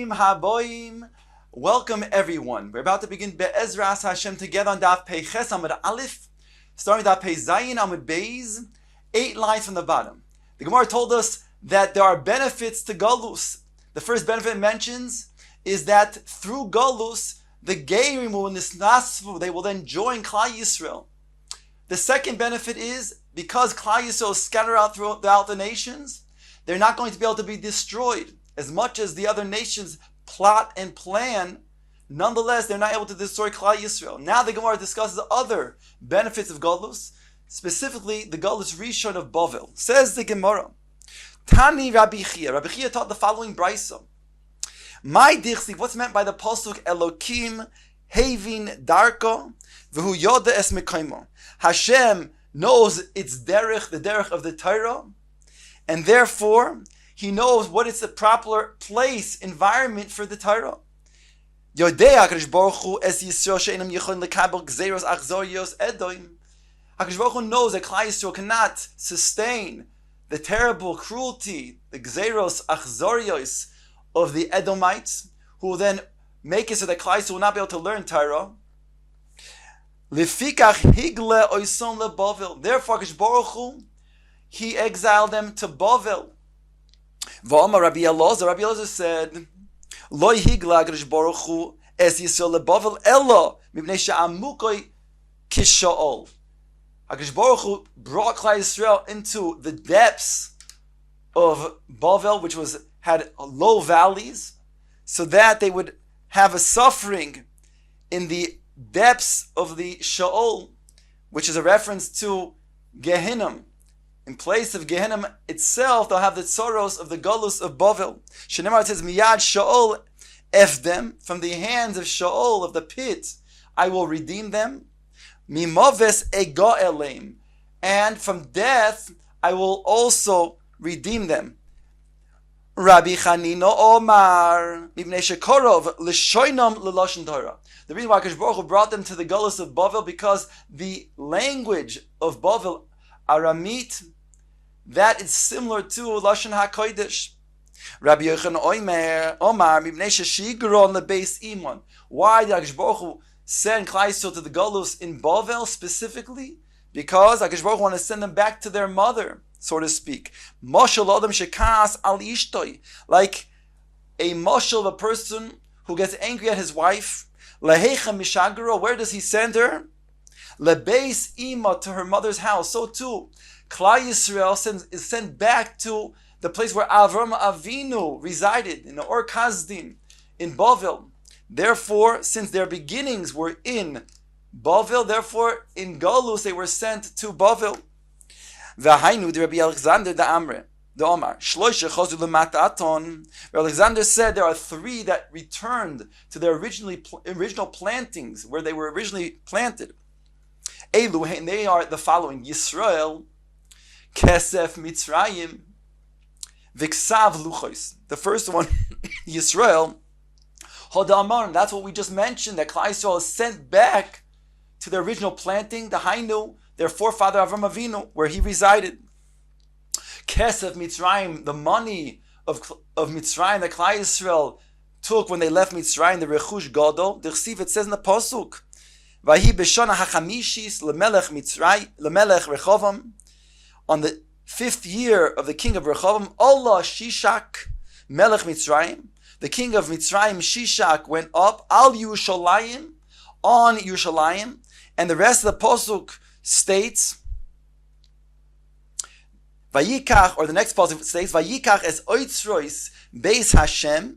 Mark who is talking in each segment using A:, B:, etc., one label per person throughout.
A: Bruchim haboim. Welcome everyone. We're about to begin Be'ezras Hashem together on Daf Pei Ches Amud Aleph, starting Daf Pei Zayin Amud Beis, 8 lines from the bottom. The Gemara told us that there are benefits to Galus. The first benefit it mentions is that through Galus, the Geirim will nisnasvu, they will then join Klal Yisrael. The second benefit is because Klal Yisrael is scattered out throughout the nations, they're not going to be able to be destroyed. As much as the other nations plot and plan, nonetheless, they're not able to destroy Klal Yisrael. Now the Gemara discusses other benefits of Galus, specifically the Galus Rishon of Bavel. Says the Gemara, Tani Rabbi Chia. Rabbi Chia taught the following brisa. My dichsi, what's meant by the pasuk Elokim Havin Darko V'hu Yoda Es Mekaymo. Hashem knows its derech, the derech of the Torah, and therefore He knows what is the proper place, environment for the Torah. Yodea HaKadosh Baruch Hu es Yisrael she'enam yichon lekabel gzeiros achzorios edoim. HaKadosh Baruch Hu knows that Klal Yisrael cannot sustain the terrible cruelty, the gzeiros achzorios of the Edomites, who will then make it so that Klal Yisrael will not be able to learn Torah. Lefikach higle oison leBavel. Therefore, HaKadosh Baruch Hu, He exiled them to Bavel. V'amar Rabbi Elazar said, Lo higla HaKadosh Baruch Hu es Yisrael leBavel elo mipnei she'amukoi kishaol. HaKadosh Baruch Hu brought Klal Yisrael into the depths of Bavel, which had low valleys, so that they would have a suffering in the depths of the Sheol, which is a reference to Gehinnom. In place of Gehinnom itself, they'll have the sorrows of the Galus of Bavel. Shenemar says, Miyad Sheol efdem, from the hands of Sheol, of the pit, I will redeem them. Mimoves ego eleim, and from death I will also redeem them. Rabbi Chanino Omar, Ibnei Shekorov, L'shoinam L'loshen Torah. The reason why HaKadosh Baruch Hu brought them to the Galus of Bavel, because the language of Bavel, Aramit, that is similar to Lashon HaKodesh. Rabbi Yochanan Omar, Ibnei Sheshigron LeBeis Imon. Why did HaKadosh Baruch Hu send Klal Yisrael to the Galus in Bavel specifically? Because HaKadosh Baruch Hu wanted to send them back to their mother, so to speak. Moshel Adam Shekas Al Ishtoi, like a moshel of a person who gets angry at his wife. Lehecha Mishagro, where does he send her? Lebeis Ima, to her mother's house. So too, Klal Yisrael is sent back to the place where Avram Avinu resided, in the Or Kasdim, in Bavel. Therefore, since their beginnings were in Bavel, therefore in Galus they were sent to Bavel. V'hainu de Rabbi Alexander the Omar. Shloisha chozu l'mataton. Rabbi Alexander said there are 3 that returned to their original plantings, where they were originally planted. Elu, and they are the following: Yisrael, Kesef Mitzrayim, Viksav Luchos. The first one, Yisrael, Hodamar. That's what we just mentioned, that Klal Yisrael is sent back to their original planting, the Hainu, their forefather Avram Avinu, where he resided. Kesef Mitzrayim, the money of Mitzrayim that Klal Yisrael took when they left Mitzrayim, the Rechush Gadol. The Chsiv, it says in the Pasuk, Vahi b'shana hachamishis lemelech Mitzrayim lemelech Rechovam. On the 5th year of the king of Rechovam, Allah Shishak melech Mitzrayim, the king of Mitzrayim, Shishak, went up al Yerushalayim, on Yerushalayim, and the rest of the Pasuk states, Vayikach, or the next pasuk states, Vayikach es oitzrois beis Hashem,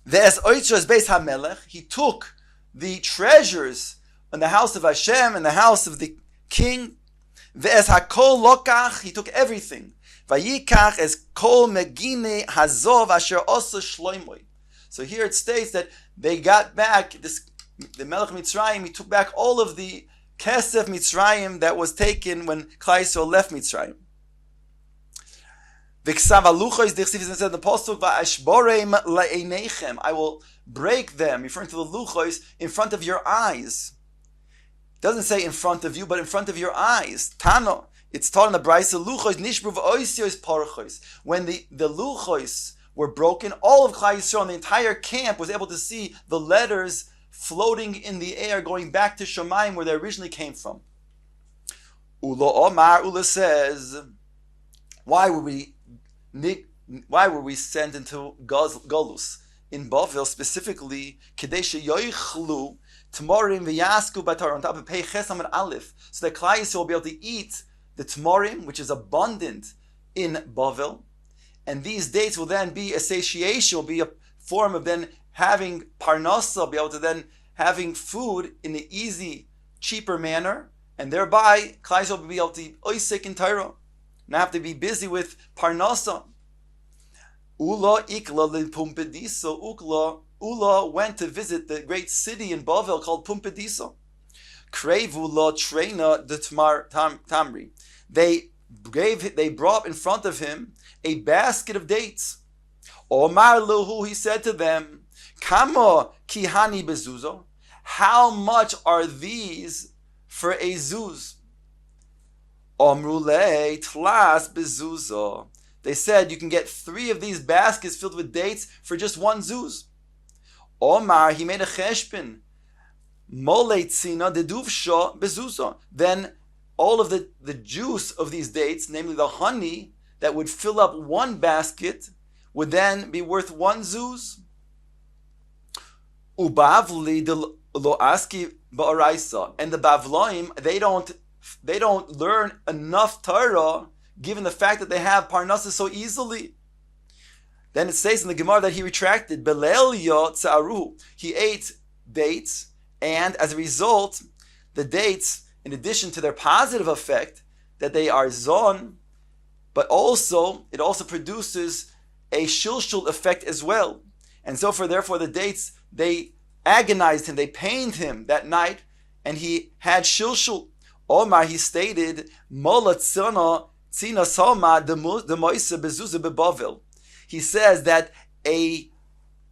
A: ve'es oitzrois beis HaMelech. He took the treasures in the house of Hashem, in the house of the king. Ve'es hakol lokach, he took everything. Vayikach es kol megine hazov asher osa shloimoi. So here it states that they got back the Melech Mitzrayim. He took back all of the Kesef Mitzrayim that was taken when Klal Yisrael left Mitzrayim. V'ksav aluchos, dichsiv, it says in the Pasuk, va'ashborem la'einechem, I will break them, referring to the luchos, in front of your eyes. It doesn't say in front of you, but in front of your eyes. Tano, it's taught in the Brisa, luchos nishbru v'oisios parchos. When the luchos were broken. All of Klal Yisrael and the entire camp was able to see the letters floating in the air, going back to Shemayim where they originally came from. Ula Omar, Ula says, why were we sent into Golus in Bavel specifically? Kadesh Yoichlu Tmorim v'Yasku Batar on top of Pei Chesam and Aleph, so that Klal Yisrael will be able to eat the Tmorim, which is abundant in Bavel, and these dates will then be a satiation, will be a form of then having parnasa, be able to then having food in an easy, cheaper manner, and thereby Klal Yisrael will be able to eat oisik in Torah, not have to be busy with parnasa. Ula ikla lipumpediso. Ula went to visit the great city in Bavel called Pumpediso. Krevu la treina de tamri. They brought in front of him a basket of dates. Omar luhu, he said to them, Kama kihani bezuzo. How much are these for a zuz? Omrule tlas bezuzo. They said you can get 3 of these baskets filled with dates for just 1 zuz. Omar, he made a cheshbon. Moleitzina deduvsha bezuzo. Then all of the juice of these dates, namely the honey that would fill up 1 basket, would then be worth 1 zuz. Ubavli de lo aski ba'araisa. And the Bavloim, they don't learn enough Torah, given the fact that they have parnasa so easily. Then it says in the Gemara that he retracted. Belelya tzaruhu. He ate dates, and as a result, the dates, in addition to their positive effect, that they are zon, but also, it also produces a shilshul effect as well. And so therefore the dates, they agonized him, they pained him that night, and he had shilshul. Omar, he stated, Mola tzina sama de moisa bezuza bebavel. He says that a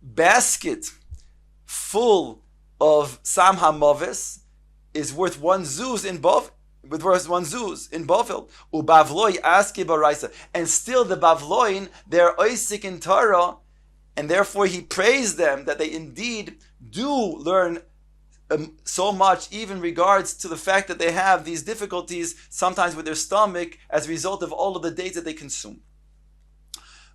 A: basket full of Sam HaMavis is worth 1 zuz in Bavel. Ubavloi aske baraisa. And still the Bavloin, they're oisik in Torah, and therefore he praised them that they indeed do learn so much, even regards to the fact that they have these difficulties sometimes with their stomach as a result of all of the dates that they consume.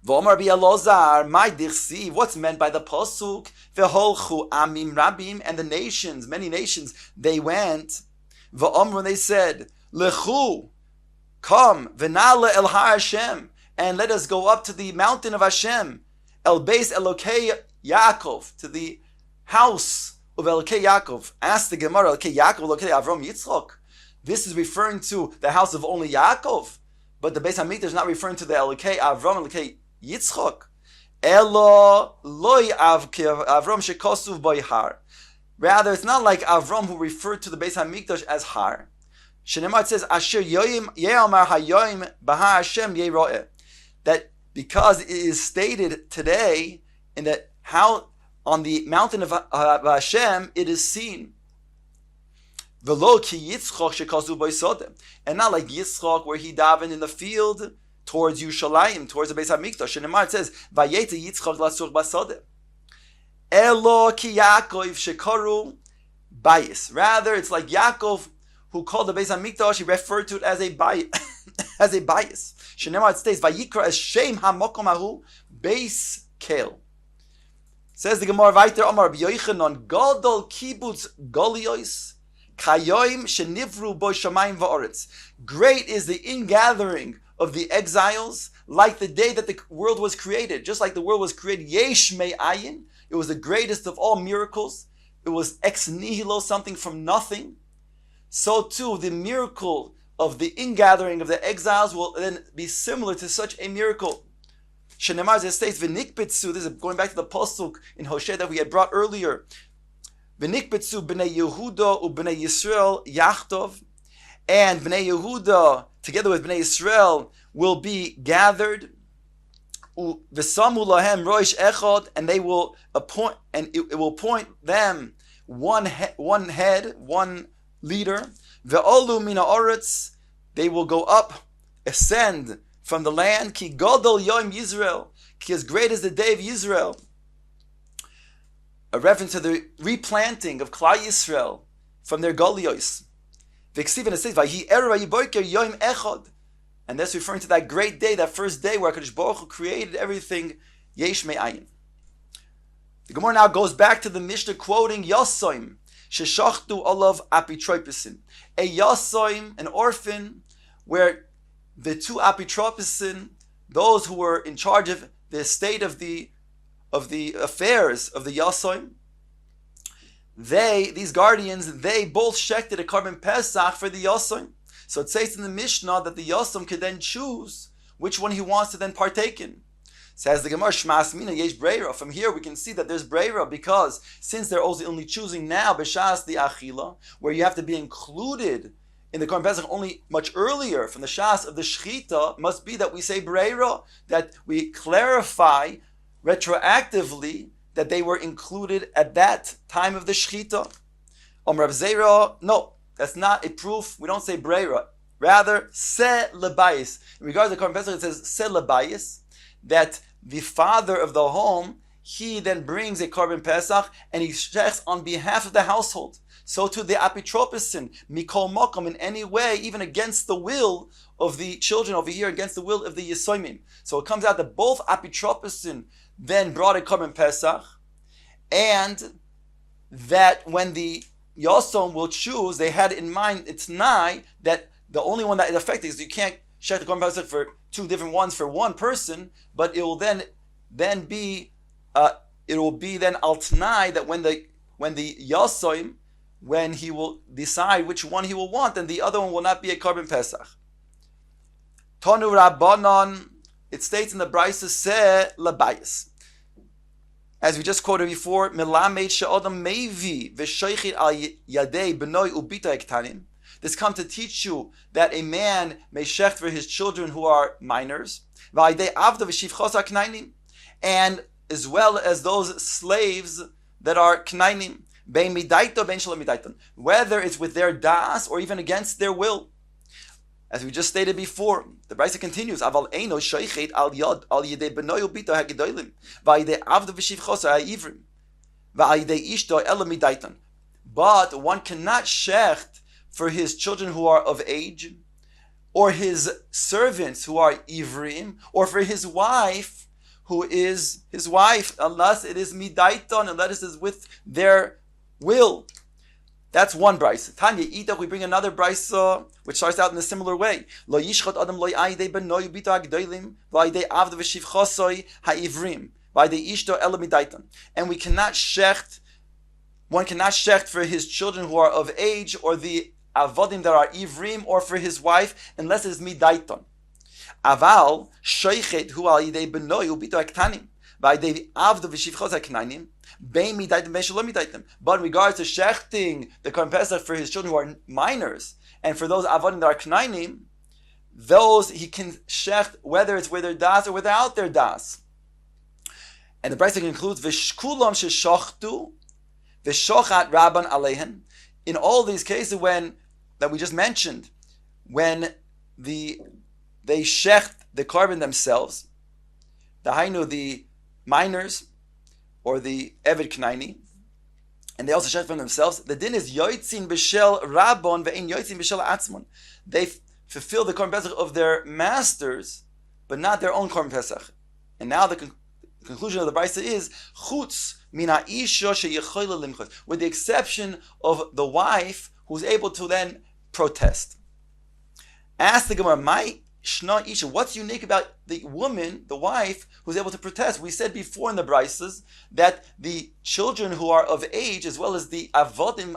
A: V'omar bi'alozar, my dirsi, what's meant by the pasuk? V'holchu amim rabim, and the nations, many nations, they went. V'omar, they said, lechu, come, v'nala el Hashem, and let us go up to the mountain of Hashem, el beis Elokei Yaakov, to the house of Elokei Yaakov. Ask the Gemara, Elokei Yaakov, Elokei Avram Yitzchok. This is referring to the house of only Yaakov, but the Beis Hamikdash is not referring to the Elokei Avram, Elokei Yitzchok. Elo loy Avram shekosuv boyhar. Rather, it's not like Avram who referred to the Beis Hamikdash as Har. Shenemar says Asher yoyim ye'amar hayoyim bahar Hashem yeroeh. That because it is stated today in that how on the mountain of Hashem it is seen. V'lo ki Yitzchok shekosuv boysodem, and not like Yitzchok where he davened in the field towards Yushalayim, towards the Beis Hamikdash. And it says, "Vayeta Yitzchak lasur basodem." Elo ki Yaakov shekaru bayis. Rather, it's like Yaakov who called the Beis Hamikdash. He referred to it as a bayis, as a bayis. Shenemar it states, "Vayikra es shem hamokom ahu beis kel." Says the Gemara Vayter Omar b'Yochanan Gadol Kibbutz Goliyos Kayoim Shenivru Bo Shamayim Va'aretz. Great is the ingathering of the exiles, like the day that the world was created. Just like the world was created, Yesh Me'ayin, it was the greatest of all miracles. It was ex nihilo, something from nothing. So too, the miracle of the ingathering of the exiles will then be similar to such a miracle. Shenemar states, V'nikbetzu, this is going back to the pasuk in Hosea that we had brought earlier. V'nikbetzu b'nei Yehuda u'b'nei Yisrael yachtov, and b'nei Yehuda together with b'nei Yisrael will be gathered. V'samu lahem roish echad, and they will appoint, and it will appoint them one head, one leader. Ve'olu mina oretz, they will go up, ascend from the land. Ki gadol yom Yisrael, Ki as great as the day of Yisrael. A reference to the replanting of Klal Yisrael from their Golios. And that's referring to that great day, that first day where HaKadosh Baruch Hu created everything yesh me'ayin. The Gemara now goes back to the Mishnah quoting Yasoim, Sheshachtu olav apitropisin. A Yasoim, an orphan, where the two apitropisin, those who were in charge of the estate of the affairs of the Yasoim, these guardians, they both shechted a carbon Pesach for the Yasoim. So it says in the Mishnah that the Yasoim could then choose which one he wants to then partake in. Says the Gemara, Shmas Mina Yesh Breira. From here we can see that there's Breira, because since they're also only choosing now B'Shas the Achila, where you have to be included in the Korban Pesach only much earlier from the Shas of the Shechita, must be that we say Breira, that we clarify retroactively that they were included at that time of the Shechita. Rav Zera, no, that's not a proof. We don't say Breira. Rather, Se Lebayis. In regards to the Korban Pesach, it says Se Lebayis, that the father of the home, he then brings a Korban Pesach and he shechs on behalf of the household. So to the apitropisin, mikol makom, in any way, even against the will of the children over here, against the will of the Yisoimim. So it comes out that both apitropisin then brought a Korban Pesach, and that when the Yasom will choose, they had in mind, it's nigh, that the only one that is affected is you can't shech the Korban Pesach for two different ones for one person, but it will then be al t'nai that when the Yasoim, when he will decide which one he will want, then the other one will not be a Korban Pesach. Tonu Rabbanon, it states in the Brisa, Se Labayis. As we just quoted before, Melamed she'odam mevi v'sheichit al yadei b'noi ubita ektanim. This comes to teach you that a man may shecht for his children who are minors, and as well as those slaves that are knainim, whether it's with their das or even against their will. As we just stated before, the Brisa continues, Aval eino sheichet al yad al yedei b'noi ubita hagedolim, v'ayidei avda v'shiv chosa ha'ivrim, v'ayidei ishto ela midaitan. But one cannot shecht for his children who are of age, or his servants who are ivrim, or for his wife who is his wife, unless it is midaiton, unless it is with their will. That's one brisa. Tanya Ida, we bring another brisa which starts out in a similar way. Lo yishchot adam lo ya'idei b'noi ubita ha'gedolim v'ayidei avda v'shivchosoi ha'ivrim v'ayidei ishto ela midaiton. And one cannot shecht for his children who are of age, or the avodim that are ivrim, or for his wife, unless it is midaiton. Aval sheichet hu al yidei b'noi ubito ektanim v'ayidei avda v'shivchos ha'knainim bein midaitim bein shalom midaitim. But in regards to shechting the Korban Pesach for his children who are minors, and for those avodim that are knainim, those he can shecht whether it's with their das or without their das. And the Brisa concludes v'shkulam sheshachtu v'shochat rabban aleihen. In all these cases that we just mentioned, when they shecht the carbon themselves, the hainu, the minors, or the Eved Knaini, and they also shecht from themselves, the din is yoitzin b'shel rabon ve'in yoitzin b'shel atzmon. They fulfill the Korban Pesach of their masters, but not their own Korban Pesach. And now the conclusion of the Brisa is chutz min ha'isha sheyechola limchos, with the exception of the wife who's able to then protest. Ask the Gemara, my shna isha, what's unique about the woman, the wife, who's able to protest? We said before in the Brisas that the children who are of age, as well as the avodim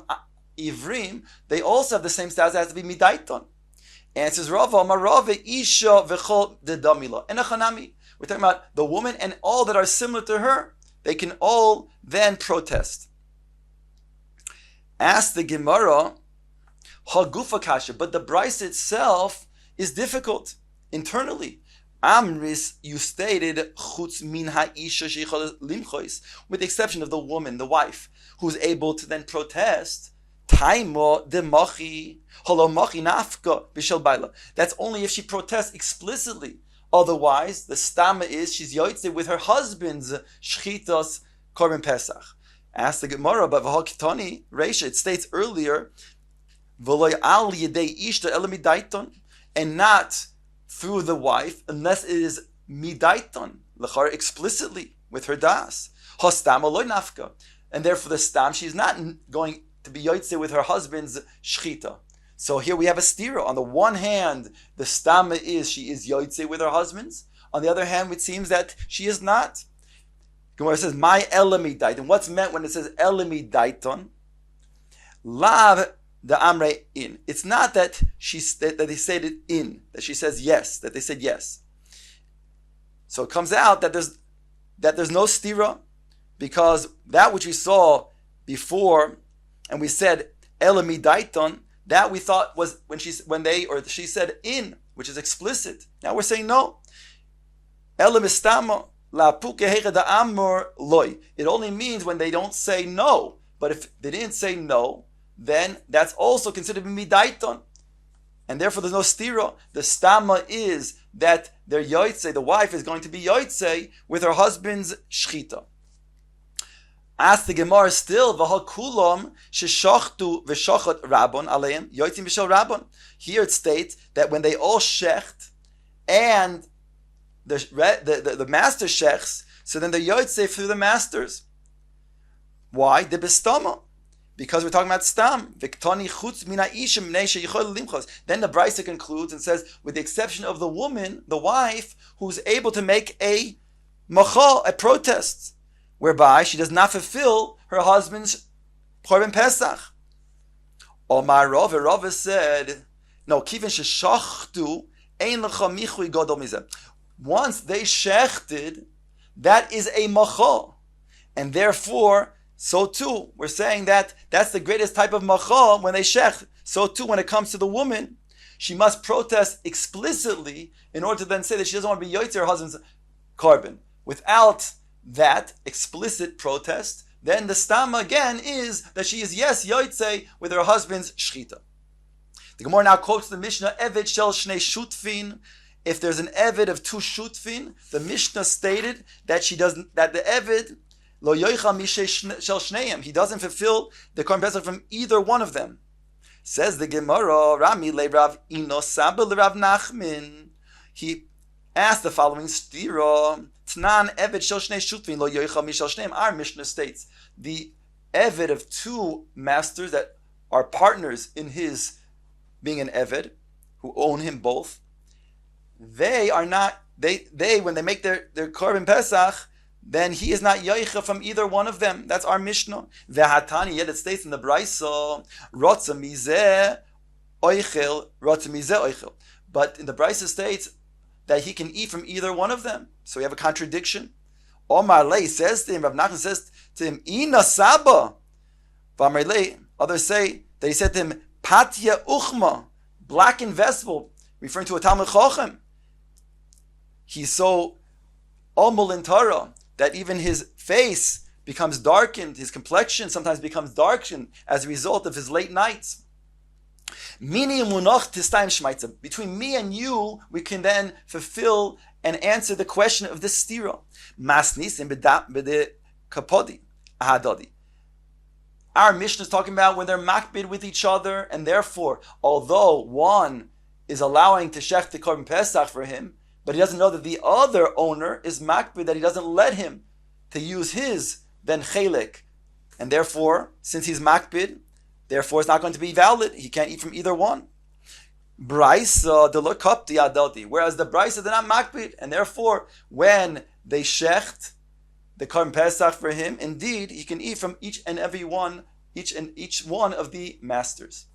A: ivrim, they also have the same status as to be midaiton. Answers Rava, Marave isha v'chol dedamila. And we're talking about the woman and all that are similar to her. They can all then protest. Ask the Gemara, Hagufa kasha, but the Brisa itself is difficult internally. Amris, you stated chutz min ha'isha sheichol limchois, with the exception of the woman, the wife, who's able to then protest. Taimo de machi holo machi nafka b'shel baila. That's only if she protests explicitly Otherwise, the stama is she's yoytze with her husband's shchitas korban pesach. Ask the Gemara, but v'hakitani reisha, it states earlier, v'loy al yedei ishta ela midaiton, and not through the wife, unless it is midaiton, l'char explicitly with her das. Hostama loy nafka, and therefore the stam, she's not going to be yoytze with her husband's shchita. So here we have a stira. On the one hand, the stama is she is yoytze with her husband's. On the other hand, it seems that she is not. Gemara says, "My elamidaiton." What's meant when it says elamidaiton? Lav the amre in. It's not that that they said it in, that she says yes, that they said yes. So it comes out that there's no stira, because that which we saw before, and we said elamidaiton, that we thought was when she said in, which is explicit. Now we're saying no. Elamistama. It only means when they don't say no. But if they didn't say no, then that's also considered midaiton. And therefore there's no stira. The stama is that their yoytze, the wife is going to be yoytze with her husband's shchita. Ask the Gemara still, v'hakulam sheshachtu v'shachat rabon aleim yoytzim b'shel rabon. Here it states that when they all shecht and the master shechs, so then the yoytze through the masters. Why? The bestama. Because we're talking about stam. Viktani chutz mina ishim bnei sheyichol limchos. Then the Brisa concludes and says, with the exception of the woman, the wife, who's able to make a machal, a protest, whereby she does not fulfill her husband's korban pesach. Omar Rava said, no, kivin sheshachtu ein lecha michui gadol mizeh. Once they shechted, that is a machal. And therefore, so too, we're saying that that's the greatest type of machal when they shech. So too, when it comes to the woman, she must protest explicitly in order to then say that she doesn't want to be yoytze her husband's korban. Without that explicit protest, then the stama again is that she is yes yoytze with her husband's shchita. The Gemara now quotes the Mishnah, Eved shel shnei shutfin. If there's an Eved of two shutfin, the Mishnah stated that the Eved lo yoicha mishe shel shneim, he doesn't fulfill the korban pesach from either one of them. Says the Gemara, Rami le Rav Ino Saba le Rav Nachmin. He asked the following stira: Tnan Eved shel shnei shutfin lo yoicha mishe shel shneim. Our Mishnah states the Eved of two masters that are partners in his being an Eved, who own him both. They are not, they when they make their korban pesach, then he is not yoicha from either one of them. That's our Mishnah. Ve'hatani, yet it states in the Brisa, rotza mizeh oichel, rotza mizeh oichel. But in the Brisa states that he can eat from either one of them. So we have a contradiction. Omar Lei says to him, Rav Nachman says to him, Ina Saba. V'amar Lei, others say that he said to him, Patya uchma, blackened vessel, referring to a Talmud Chochem. He's so omul in Torah that even his face becomes darkened, his complexion sometimes becomes darkened as a result of his late nights. Between me and you, we can then fulfill and answer the question of this stira. Our Mishnah is talking about when they're makbid with each other, and therefore, although one is allowing to shech the korban pesach for him, but he doesn't know that the other owner is makbid, that he doesn't let him to use his then chelik, and therefore, since he's makbid, therefore it's not going to be valid. He can't eat from either one. Brisa de lokapti adoti, whereas the brisa they're not makbid, and therefore when they shecht the korban pesach for him, indeed he can eat from each one of the masters.